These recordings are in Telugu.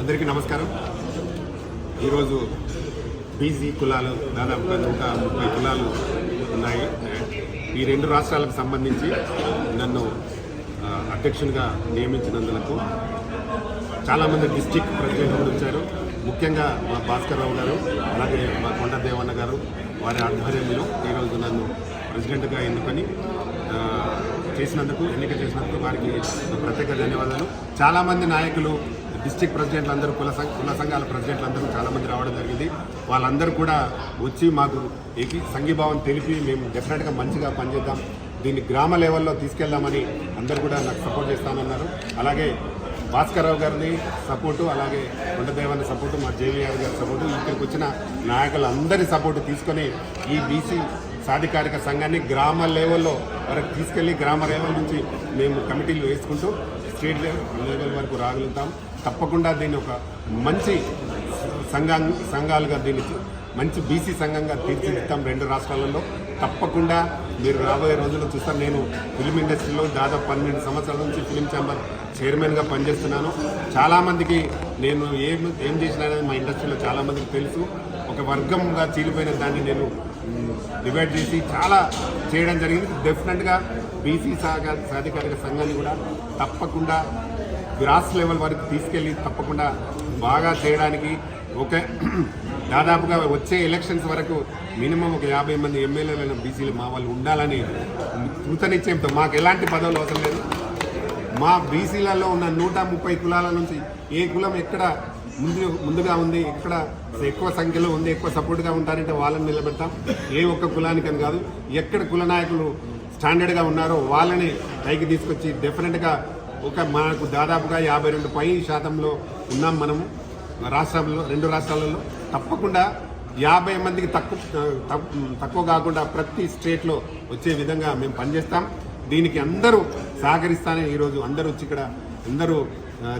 అందరికీ నమస్కారం. ఈరోజు బీసీ కులాలు దాదాపుగా 130 కులాలు ఉన్నాయి. ఈ రెండు రాష్ట్రాలకు సంబంధించి నన్ను అధ్యక్షునిగా నియమించినందుకు చాలామంది డిస్టిక్ ప్రెసిడెంట్లు వచ్చారు. ముఖ్యంగా మా భాస్కర్ రావు గారు, అలాగే మా కొండ దేవన్న గారు, వారి ఆధ్వర్యంలో ఈరోజు నన్ను ప్రెసిడెంట్గా ఎన్నిక చేసినందుకు వారికి ప్రత్యేక ధన్యవాదాలు. చాలామంది నాయకులు, డిస్టిక్ ప్రెసిడెంట్లు అందరూ, కుల సంఘాల ప్రెసిడెంట్లు అందరూ చాలామంది రావడం జరిగింది. వాళ్ళందరూ కూడా వచ్చి మాకు సంఘీభావం తెలిపి మేము డెఫినెట్గా మంచిగా పనిచేద్దాం, దీన్ని గ్రామ లెవెల్లో తీసుకెళ్దామని అందరూ కూడా నాకు సపోర్ట్ చేస్తానన్నారు. అలాగే భాస్కర్ రావు గారిని సపోర్టు, అలాగే కొండదేవాన్ని సపోర్టు, మా జేవీఆర్ గారి సపోర్టు, ఇక్కడికి వచ్చిన నాయకులందరి సపోర్టు తీసుకొని ఈ బీసీ సాధికారిక సంఘాన్ని గ్రామ లెవెల్లో వరకు తీసుకెళ్లి గ్రామ లెవెల్ నుంచి మేము కమిటీలు వేసుకుంటూ స్టేట్ లెవెల్ వరకు రాగలుగుతాం. తప్పకుండా దీన్ని ఒక మంచి సంఘాలుగా, దీన్ని మంచి బీసీ సంఘంగా తీర్చిదిద్దాం రెండు రాష్ట్రాలలో. తప్పకుండా మీరు రాబోయే రోజుల్లో చూస్తాను. నేను ఫిలిం ఇండస్ట్రీలో దాదాపు 12 సంవత్సరాల నుంచి ఫిలిం ఛాంబర్ చైర్మన్గా పనిచేస్తున్నాను. చాలామందికి నేను ఏం చేసినా మా ఇండస్ట్రీలో చాలామందికి తెలుసు. ఒక వర్గంగా చీలిపోయిన దాన్ని నేను డివైడ్ చేసి చాలా చేయడం జరిగింది. డెఫినెట్గా బీసీ సాధికారిక సంఘాన్ని కూడా తప్పకుండా గ్రాస్ లెవెల్ వరకు తీసుకెళ్ళి తప్పకుండా బాగా చేయడానికి దాదాపుగా వచ్చే ఎలక్షన్స్ వరకు మినిమం ఒక 50 మంది ఎమ్మెల్యేలైన బీసీలు మా వాళ్ళు ఉండాలని కృతనిశ్చయంతో, మాకు ఎలాంటి పదవులు అవసరం లేదు. మా బీసీలలో ఉన్న 130 కులాల నుంచి ఏ కులం ఎక్కడ ముందుగా ఉంది, ఎక్కడ ఎక్కువ సంఖ్యలో ఉంది, ఎక్కువ సపోర్ట్గా ఉంటారంటే వాళ్ళని నిలబెడతాం. ఏ ఒక్క కులానికని కాదు, ఎక్కడ కుల నాయకులు స్టాండర్డ్గా ఉన్నారో వాళ్ళని పైకి తీసుకొచ్చి డెఫినెట్గా మనకు దాదాపుగా 52% ఉన్నాం మనము రాష్ట్రంలో, రెండు రాష్ట్రాలలో. తప్పకుండా 50 మందికి తక్కువ కాకుండా ప్రతి స్టేట్లో వచ్చే విధంగా మేము పనిచేస్తాం. దీనికి అందరూ సహకరిస్తానని ఈరోజు అందరూ వచ్చి ఇక్కడ అందరూ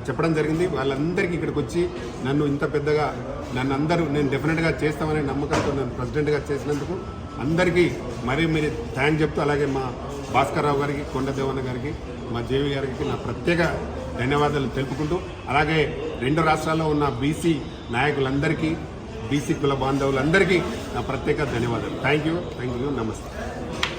చెప్పడం జరిగింది. వాళ్ళందరికీ ఇక్కడికి వచ్చి నన్ను ఇంత పెద్దగా నేను డెఫినెట్గా చేస్తామనే నమ్మకంతో నన్ను ప్రెసిడెంట్గా చేసినందుకు అందరికీ మీరు థ్యాంక్ చెప్తూ, అలాగే మా భాస్కర్ రావు గారికి, కొండ దేవన్న గారికి, మా జేవీ గారికి నా ప్రత్యేక ధన్యవాదాలు తెలుపుకుంటూ, అలాగే రెండు రాష్ట్రాల్లో ఉన్న బీసీ నాయకులందరికీ, బీసీ కుల బాంధవులందరికీ నా ప్రత్యేక ధన్యవాదాలు. Thank you. నమస్తే.